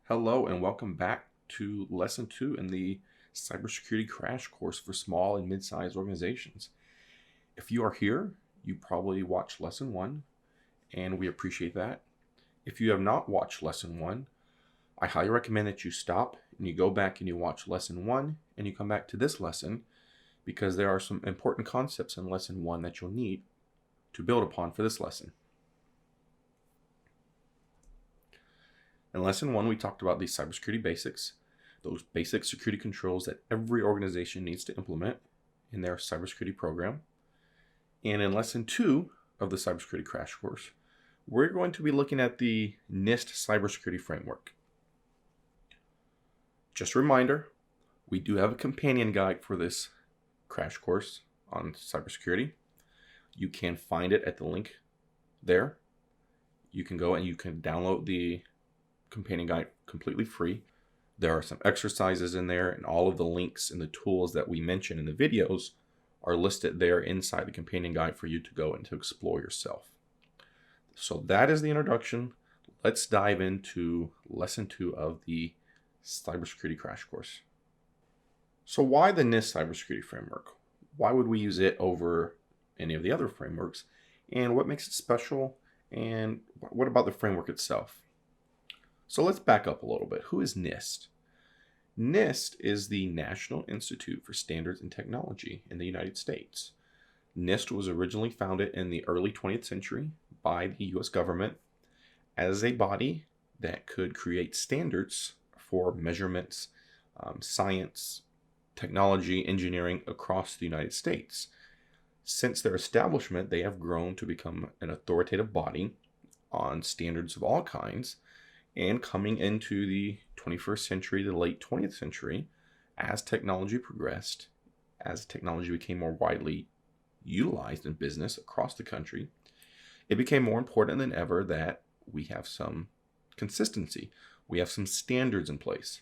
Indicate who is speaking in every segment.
Speaker 1: Hello and welcome back to Lesson 2 in the Cybersecurity Crash Course for small and mid-sized organizations. If you are here, you probably watched Lesson 1, and we appreciate that. If you have not watched Lesson 1, I highly recommend that you stop and you go back and you watch Lesson 1 and you come back to this lesson because there are some important concepts in Lesson 1 that you'll need to build upon for this lesson. In Lesson 1, we talked about these cybersecurity basics, those basic security controls that every organization needs to implement in their cybersecurity program. And in Lesson 2 of the Cybersecurity Crash Course, we're going to be looking at the NIST Cybersecurity Framework. Just a reminder, we do have a companion guide for this crash course on cybersecurity. You can find it at the link there. You can go and you can download the companion guide completely free. There are some exercises in there, and all of the links and the tools that we mention in the videos are listed there inside the companion guide for you to go and to explore yourself. So that is the introduction. Let's dive into Lesson 2 of the Cybersecurity Crash Course. So why the NIST Cybersecurity Framework? Why would we use it over any of the other frameworks? And what makes it special? And what about the framework itself? So let's back up a little bit. Who is NIST? NIST is the National Institute for Standards and Technology in the United States. NIST was originally founded in the early 20th century by the US government as a body that could create standards for measurements, science, technology, engineering across the United States. Since their establishment, they have grown to become an authoritative body on standards of all kinds. And coming into the 21st century, the late 20th century, as technology progressed, as technology became more widely utilized in business across the country, it became more important than ever that we have some consistency. We have some standards in place.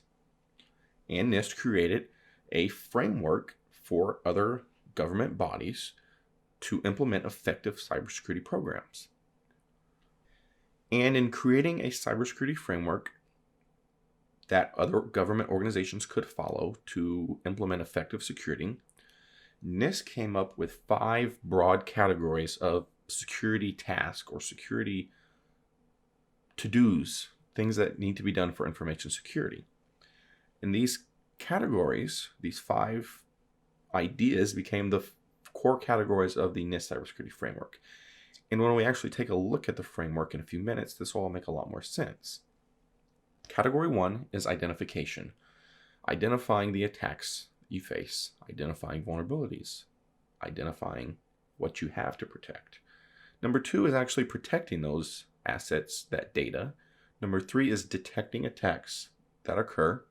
Speaker 1: And NIST created a framework for other government bodies to implement effective cybersecurity programs. And in creating a cybersecurity framework that other government organizations could follow to implement effective security, NIST came up with 5 broad categories of security tasks or security to-dos, things that need to be done for information security. And these categories, these 5 ideas, became the core categories of the NIST Cybersecurity Framework. And when we actually take a look at the framework in a few minutes, this will all make a lot more sense. Category 1 is identification. Identifying the attacks you face, identifying vulnerabilities, identifying what you have to protect. Number 2 is actually protecting those assets, that data. Number 3 is detecting attacks that occur.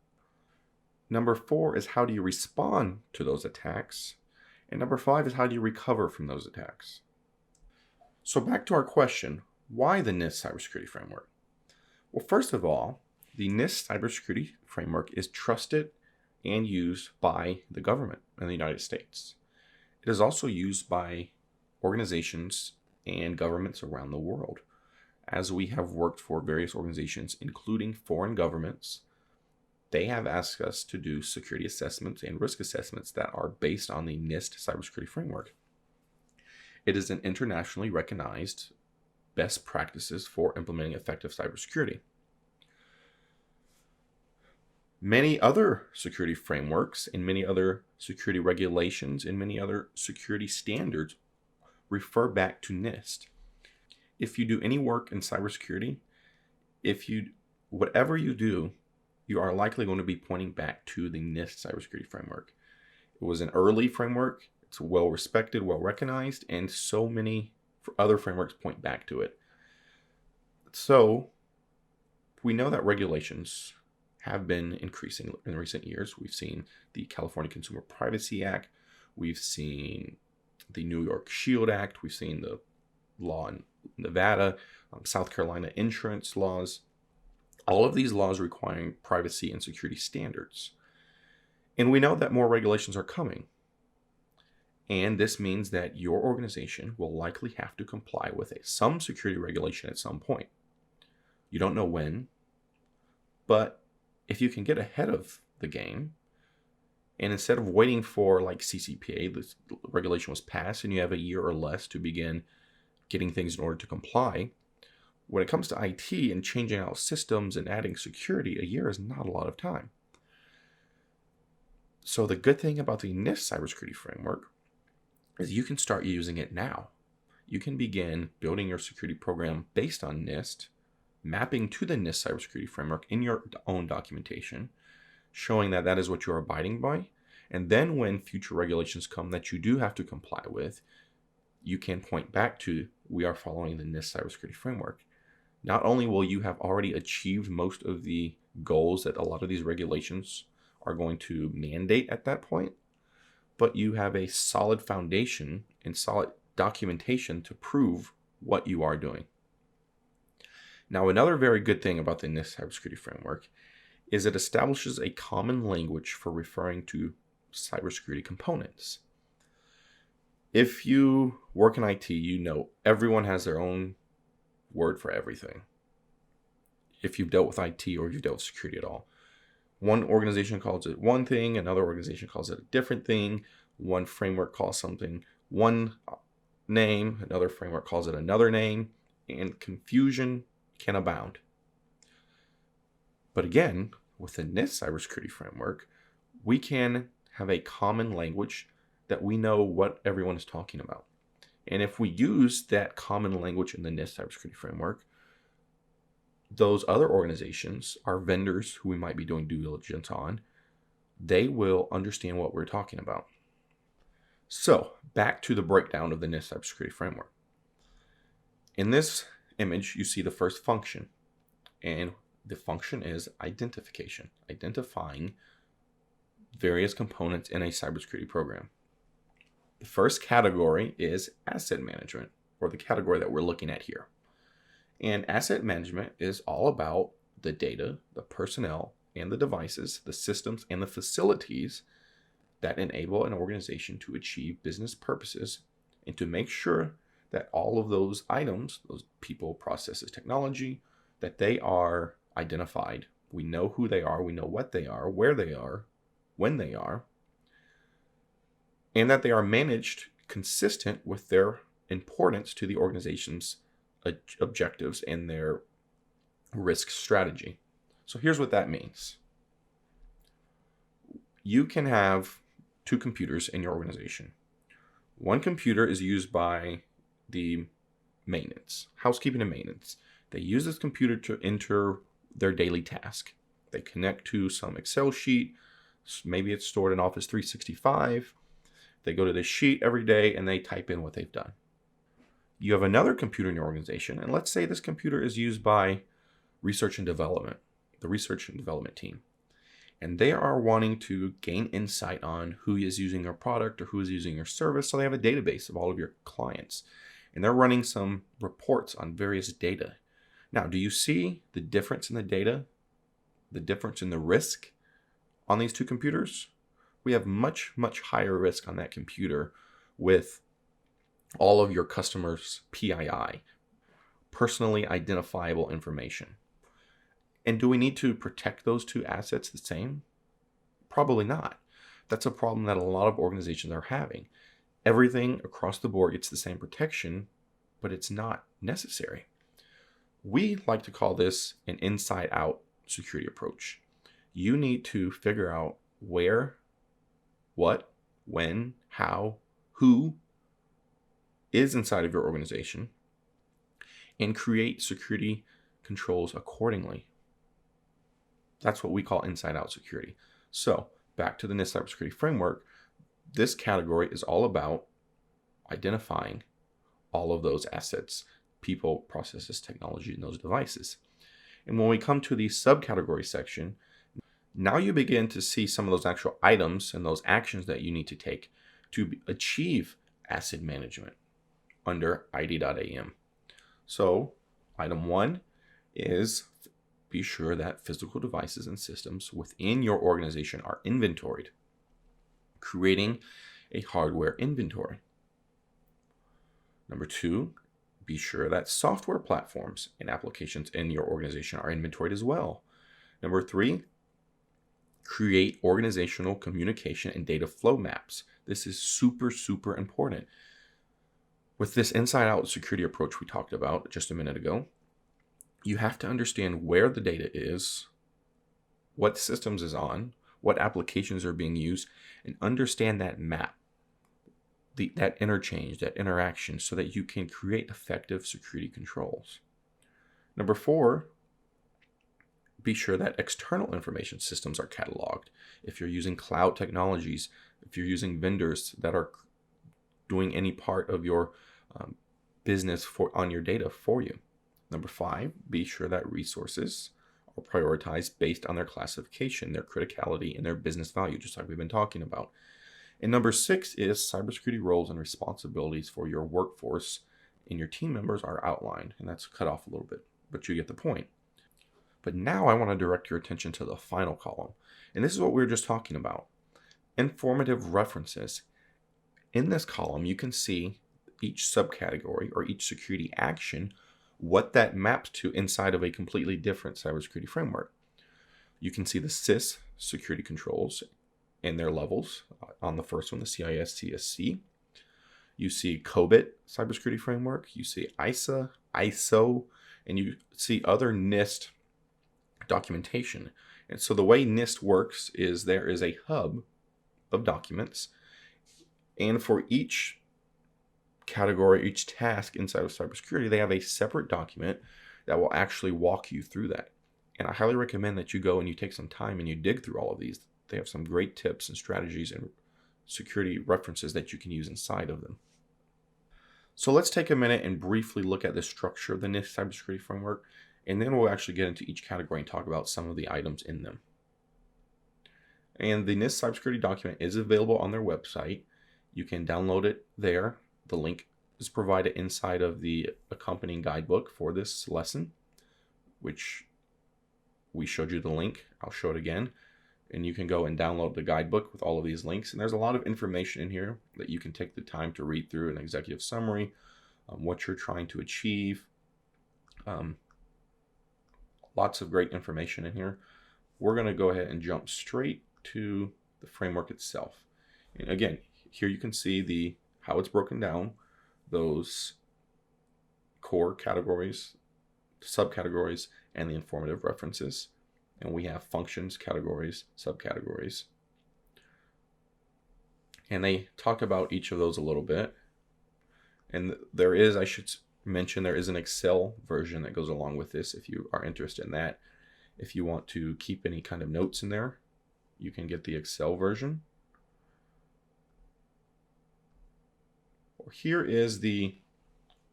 Speaker 1: Number 4 is how do you respond to those attacks. And number 5 is how do you recover from those attacks. So back to our question, why the NIST Cybersecurity Framework? Well, first of all, the NIST Cybersecurity Framework is trusted and used by the government in the United States. It is also used by organizations and governments around the world, as we have worked for various organizations, including foreign governments. They have asked us to do security assessments and risk assessments that are based on the NIST Cybersecurity Framework. It is an internationally recognized best practices for implementing effective cybersecurity. Many other security frameworks and many other security regulations and many other security standards refer back to NIST. If you do any work in cybersecurity, whatever you do, you are likely going to be pointing back to the NIST Cybersecurity Framework. It was an early framework. It's well respected, well recognized, and so many other frameworks point back to it. So we know that regulations have been increasing in recent years. We've seen the California Consumer Privacy Act. We've seen the New York Shield Act. We've seen the law in Nevada, South Carolina insurance laws. All of these laws requiring privacy and security standards. And we know that more regulations are coming. And this means that your organization will likely have to comply with some security regulation at some point. You don't know when, but if you can get ahead of the game, and instead of waiting for like CCPA, this regulation was passed and you have a year or less to begin getting things in order to comply, when it comes to IT and changing out systems and adding security, a year is not a lot of time. So the good thing about the NIST Cybersecurity Framework is you can start using it now. You can begin building your security program based on NIST, mapping to the NIST Cybersecurity Framework in your own documentation, showing that that is what you're abiding by. And then when future regulations come that you do have to comply with, you can point back to, we are following the NIST Cybersecurity Framework. Not only will you have already achieved most of the goals that a lot of these regulations are going to mandate at that point, but you have a solid foundation and solid documentation to prove what you are doing. Now, another very good thing about the NIST Cybersecurity Framework is it establishes a common language for referring to cybersecurity components. If you work in IT, you know everyone has their own word for everything. If you've dealt with IT or you've dealt with security at all, one organization calls it one thing, another organization calls it a different thing. One framework calls something one name, another framework calls it another name, and confusion can abound. But again, with the NIST Cybersecurity Framework, we can have a common language that we know what everyone is talking about. And if we use that common language in the NIST Cybersecurity Framework, those other organizations, our vendors who we might be doing due diligence on, they will understand what we're talking about. So back to the breakdown of the NIST Cybersecurity Framework. In this image, you see the first function, and the function is identification, identifying various components in a cybersecurity program. The first category is asset management, or the category that we're looking at here. And asset management is all about the data, the personnel, and the devices, the systems, and the facilities that enable an organization to achieve business purposes and to make sure that all of those items, those people, processes, technology, that they are identified. We know who they are, we know what they are, where they are, when they are, and that they are managed consistent with their importance to the organization's objectives and their risk strategy. So here's what that means. You can have two computers in your organization. One computer is used by the maintenance, housekeeping and maintenance. They use this computer to enter their daily task. They connect to some Excel sheet. Maybe it's stored in Office 365. They go to this sheet every day and they type in what they've done. You have another computer in your organization, and let's say this computer is used by research and development, the research and development team. And they are wanting to gain insight on who is using your product or who is using your service. So they have a database of all of your clients, and they're running some reports on various data. Now, do you see the difference in the data, the difference in the risk on these two computers? We have much, much higher risk on that computer with all of your customers' PII, personally identifiable information. And do we need to protect those two assets the same? Probably not. That's a problem that a lot of organizations are having. Everything across the board gets the same protection, but it's not necessary. We like to call this an inside-out security approach. You need to figure out where, what, when, how, who is inside of your organization and create security controls accordingly. That's what we call inside-out security. So back to the NIST Cybersecurity Framework, this category is all about identifying all of those assets, people, processes, technology, and those devices. And when we come to the subcategory section, now you begin to see some of those actual items and those actions that you need to take to achieve asset management under ID.am. So item 1 is be sure that physical devices and systems within your organization are inventoried, creating a hardware inventory. Number 2, be sure that software platforms and applications in your organization are inventoried as well. Number 3, Create organizational communication and data flow maps. This is super, super important. With this inside-out security approach we talked about just a minute ago, you have to understand where the data is, what systems is on, what applications are being used, and understand that map, that interchange, that interaction, so that you can create effective security controls. Number 4, be sure that external information systems are cataloged. If you're using cloud technologies, if you're using vendors that are doing any part of your business on your data for you. Number 5, be sure that resources are prioritized based on their classification, their criticality, and their business value, just like we've been talking about. And number 6 is cybersecurity roles and responsibilities for your workforce and your team members are outlined. And that's cut off a little bit, but you get the point. But now I want to direct your attention to the final column. And this is what we were just talking about. Informative references. In this column, you can see each subcategory or each security action, what that maps to inside of a completely different cybersecurity framework. You can see the CIS security controls and their levels. On the first one, the CIS-CSC. You see COBIT cybersecurity framework. You see ISA, ISO, and you see other NIST documentation. And so the way NIST works is there is a hub of documents, and for each category, each task inside of cybersecurity, they have a separate document that will actually walk you through that. And I highly recommend that you go and you take some time and you dig through all of these. They have some great tips and strategies and security references that you can use inside of them. So let's take a minute and briefly look at the structure of the NIST Cybersecurity Framework, and then we'll actually get into each category and talk about some of the items in them. And the NIST Cybersecurity document is available on their website. You can download it there. The link is provided inside of the accompanying guidebook for this lesson, which we showed you the link. I'll show it again. And you can go and download the guidebook with all of these links. And there's a lot of information in here that you can take the time to read through, an executive summary, what you're trying to achieve. Lots of great information in here. We're going to go ahead and jump straight to the framework itself. And again, here you can see how it's broken down, those core categories, subcategories, and the informative references. And we have functions, categories, subcategories. And they talk about each of those a little bit. And there is, I should mention, there is an Excel version that goes along with this if you are interested in that. If you want to keep any kind of notes in there, you can get the Excel version. Here is the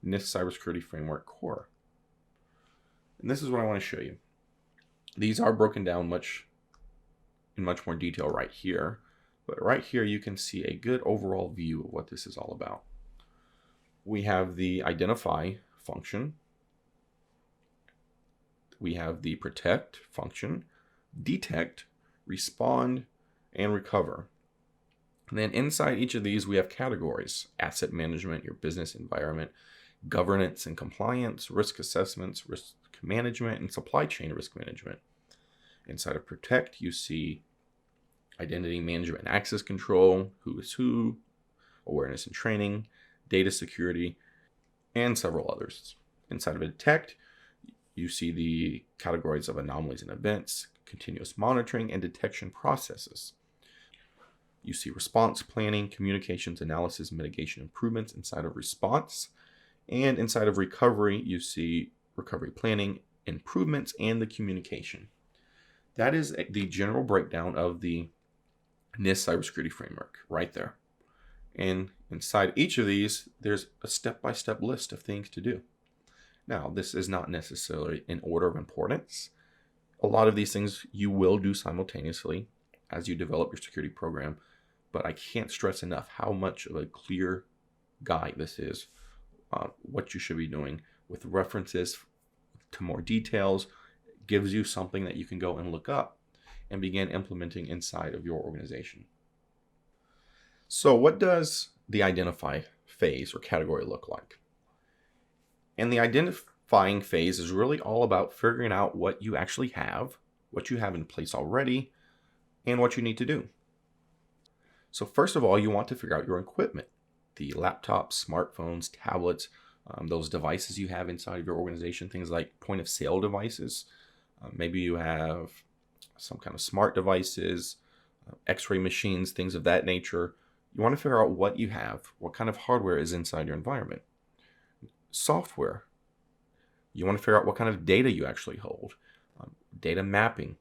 Speaker 1: NIST Cybersecurity Framework core. And this is what I want to show you. These are broken down in much more detail right here. But right here you can see a good overall view of what this is all about. We have the identify function. We have the protect function, detect, respond, and recover. And then inside each of these, we have categories: asset management, your business environment, governance and compliance, risk assessments, risk management, and supply chain risk management. Inside of protect, you see identity management and access control, who is who, awareness and training, data security, and several others. Inside of detect, you see the categories of anomalies and events, continuous monitoring, and detection processes. You see response planning, communications analysis, mitigation improvements inside of response. And inside of recovery, you see recovery planning, improvements, and the communication. That is the general breakdown of the NIST Cybersecurity Framework right there. And inside each of these, there's a step-by-step list of things to do. Now, this is not necessarily in order of importance. A lot of these things you will do simultaneously as you develop your security program, but I can't stress enough how much of a clear guide this is, what you should be doing with references to more details. Gives you something that you can go and look up and begin implementing inside of your organization. So what does the identify phase or category look like? And the identifying phase is really all about figuring out what you actually have, what you have in place already, and what you need to do. So first of all, you want to figure out your equipment, the laptops, smartphones, tablets, those devices you have inside of your organization, things like point of sale devices. Maybe you have some kind of smart devices, x-ray machines, things of that nature. You want to figure out what you have, what kind of hardware is inside your environment. Software. You want to figure out what kind of data you actually hold. Data mapping.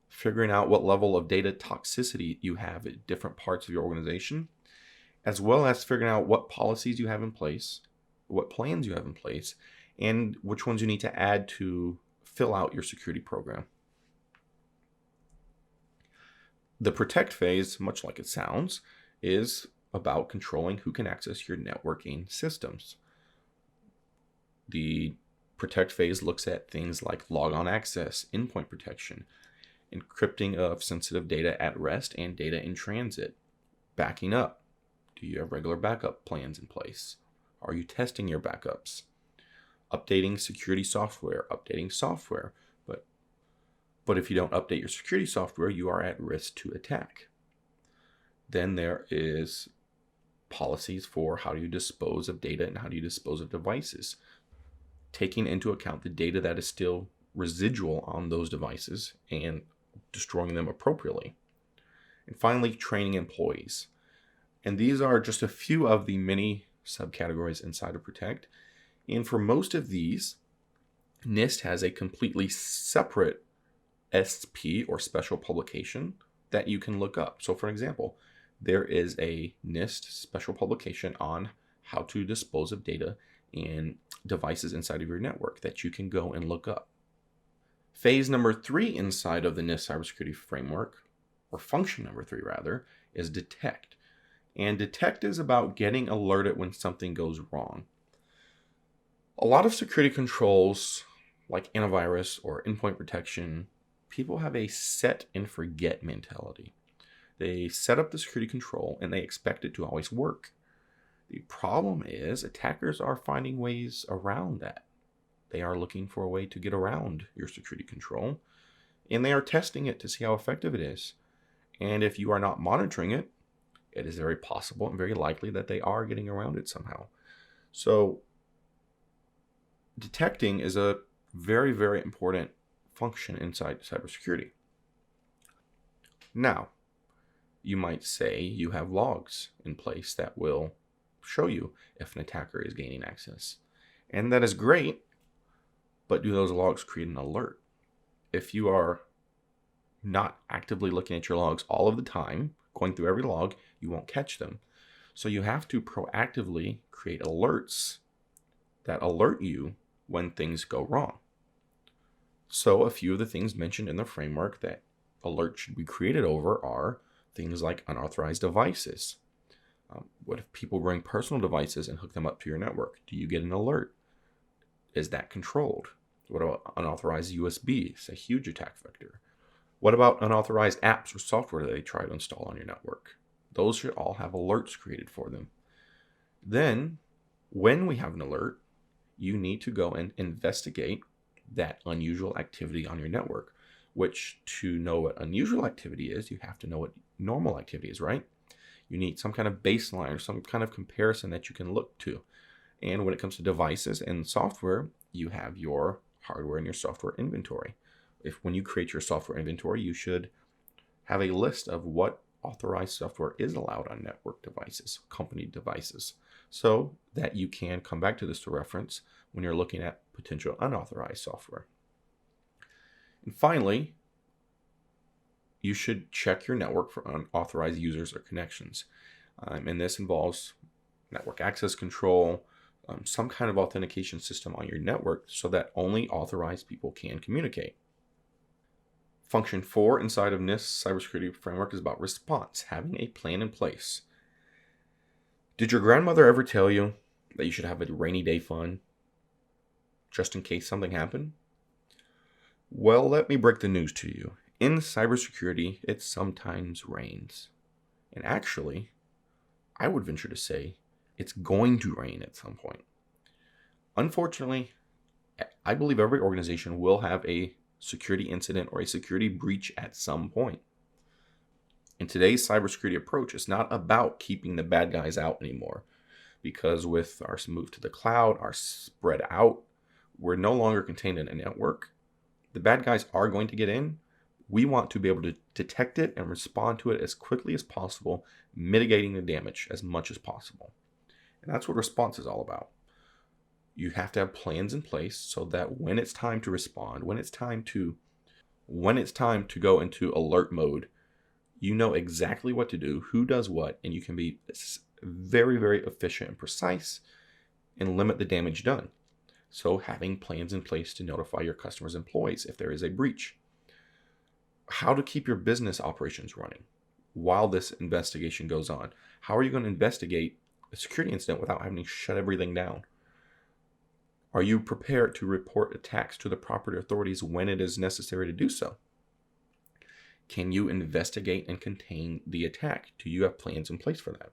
Speaker 1: Figuring out what level of data toxicity you have at different parts of your organization, as well as figuring out what policies you have in place, what plans you have in place, and which ones you need to add to fill out your security program. The protect phase, much like it sounds, is about controlling who can access your networking systems. The protect phase looks at things like logon access, endpoint protection, encrypting of sensitive data at rest and data in transit, backing up. Do you have regular backup plans in place? Are you testing your backups? Updating security software, but if you don't update your security software, you are at risk to attack. Then there is policies for how do you dispose of data and how do you dispose of devices, taking into account the data that is still residual on those devices and destroying them appropriately. And finally, training employees. And these are just a few of the many subcategories inside of Protect. And for most of these, NIST has a completely separate SP or special publication that you can look up. So for example, there is a NIST special publication on how to dispose of data and devices inside of your network that you can go and look up. Phase number 3 inside of the NIST Cybersecurity Framework, or function number 3 rather, is detect. And detect is about getting alerted when something goes wrong. A lot of security controls, like antivirus or endpoint protection, people have a set and forget mentality. They set up the security control and they expect it to always work. The problem is attackers are finding ways around that. They are looking for a way to get around your security control, and they are testing it to see how effective it is. And if you are not monitoring it, it is very possible and very likely that they are getting around it somehow. So detecting is a very, very important function inside cybersecurity. Now, you might say you have logs in place that will show you if an attacker is gaining access. And that is great, but do those logs create an alert? If you are not actively looking at your logs all of the time, going through every log, you won't catch them. So you have to proactively create alerts that alert you when things go wrong. So a few of the things mentioned in the framework that alerts should be created over are things like unauthorized devices. What if people bring personal devices and hook them up to your network? Do you get an alert? Is that controlled? What about unauthorized USB? It's a huge attack vector. What about unauthorized apps or software that they try to install on your network? Those should all have alerts created for them. Then, when we have an alert, you need to go and investigate that unusual activity on your network, which to know what unusual activity is, you have to know what normal activity is, right? You need some kind of baseline or some kind of comparison that you can look to. And when it comes to devices and software, you have your hardware and your software inventory. When you create your software inventory, you should have a list of what authorized software is allowed on network devices, company devices, so that you can come back to this to reference when you're looking at potential unauthorized software. And finally, you should check your network for unauthorized users or connections. And this involves network access control, some kind of authentication system on your network so that only authorized people can communicate. Function 4 inside of NIST Cybersecurity Framework is about response, having a plan in place. Did your grandmother ever tell you that you should have a rainy day fund just in case something happened? Well, let me break the news to you. In cybersecurity, it sometimes rains. And actually, I would venture to say it's going to rain at some point. Unfortunately, I believe every organization will have a security incident or a security breach at some point. In today's cybersecurity approach, it's not about keeping the bad guys out anymore, because with our move to the cloud, our spread out, we're no longer contained in a network. The bad guys are going to get in. We want to be able to detect it and respond to it as quickly as possible, mitigating the damage as much as possible. And that's what response is all about. You have to have plans in place so that when it's time to respond, when it's time to go into alert mode, you know exactly what to do, who does what, and you can be very, very efficient and precise and limit the damage done. So having plans in place to notify your customers' employees if there is a breach. How to keep your business operations running while this investigation goes on. How are you going to investigate a security incident without having to shut everything down? Are you prepared to report attacks to the proper authorities when it is necessary to do so? Can you investigate and contain the attack? Do you have plans in place for that?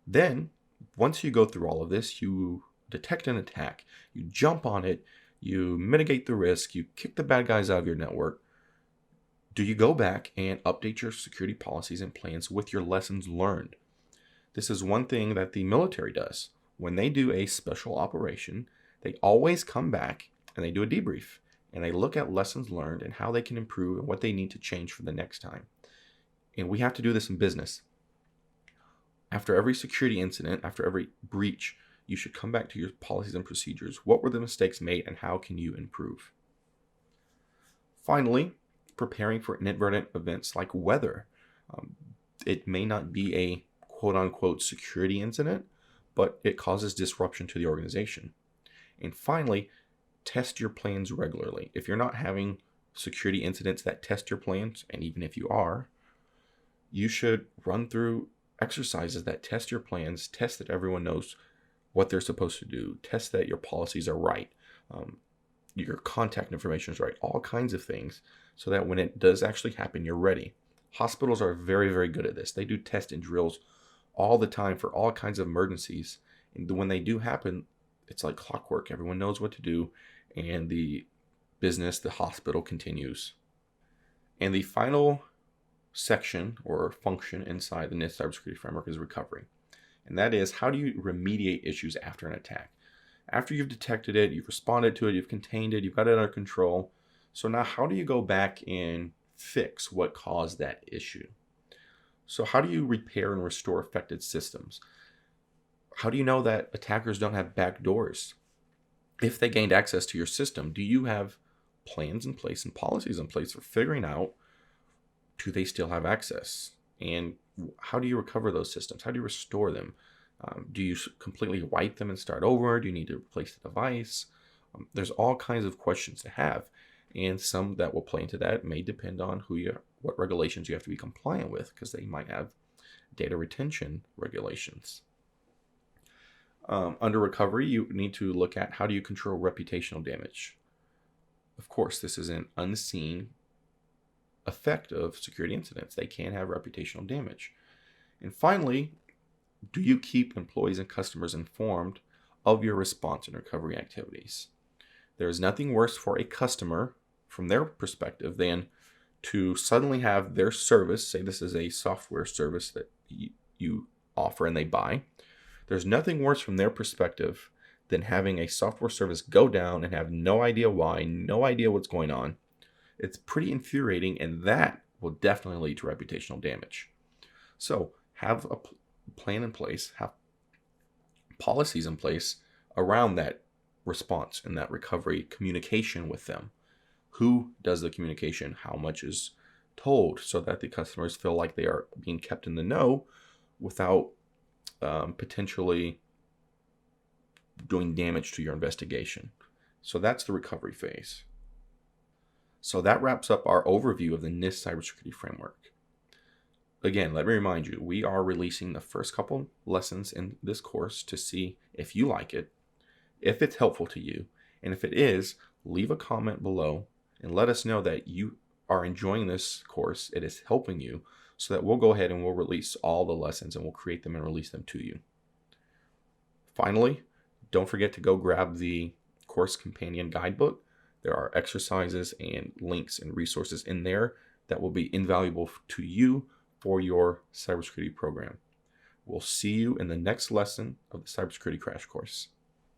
Speaker 1: Then, once you go through all of this, you detect an attack, you jump on it, you mitigate the risk, you kick the bad guys out of your network. Do you go back and update your security policies and plans with your lessons learned? This is one thing that the military does. When they do a special operation, they always come back and they do a debrief. And they look at lessons learned and how they can improve and what they need to change for the next time. And we have to do this in business. After every security incident, after every breach, you should come back to your policies and procedures. What were the mistakes made and how can you improve? Finally, preparing for inadvertent events like weather. It may not be a quote-unquote security incident, but it causes disruption to the organization. And finally, test your plans regularly. If you're not having security incidents that test your plans, and even if you are, you should run through exercises that test your plans, test that everyone knows what they're supposed to do, test that your policies are right, your contact information is right, all kinds of things, so that when it does actually happen, you're ready. Hospitals are very, very good at this. They do test and drills all the time for all kinds of emergencies. And when they do happen, it's like clockwork. Everyone knows what to do, and the hospital continues. And the final section or function inside the NIST Cybersecurity Framework is recovery. And that is, how do you remediate issues after an attack? After you've detected it, you've responded to it, you've contained it, you've got it under control. So now how do you go back and fix what caused that issue? So how do you repair and restore affected systems? How do you know that attackers don't have back doors? If they gained access to your system, do you have plans in place and policies in place for figuring out, do they still have access? And how do you recover those systems? How do you restore them? Do you completely wipe them and start over? Do you need to replace the device? There's all kinds of questions to have. And some that will play into that may depend on what regulations you have to be compliant with, because they might have data retention regulations. Under recovery, you need to look at, how do you control reputational damage? Of course, this is an unseen effect of security incidents. They can have reputational damage. And finally, do you keep employees and customers informed of your response and recovery activities? There is nothing worse for a customer from their perspective than to suddenly have their service, say this is a software service that you offer and they buy. There's nothing worse from their perspective than having a software service go down and have no idea why, no idea what's going on. It's pretty infuriating, and that will definitely lead to reputational damage. So have a plan in place, have policies in place around that response and that recovery, communication with them. Who does the communication? How much is told, so that the customers feel like they are being kept in the know without potentially doing damage to your investigation. So that's the recovery phase. So that wraps up our overview of the NIST Cybersecurity Framework. Again, let me remind you, we are releasing the first couple lessons in this course to see if you like it, if it's helpful to you, and if it is, leave a comment below and let us know that you are enjoying this course, it is helping you, so that we'll go ahead and we'll release all the lessons and we'll create them and release them to you. Finally, don't forget to go grab the course companion guidebook. There are exercises and links and resources in there that will be invaluable to you for your cybersecurity program. We'll see you in the next lesson of the cybersecurity crash course.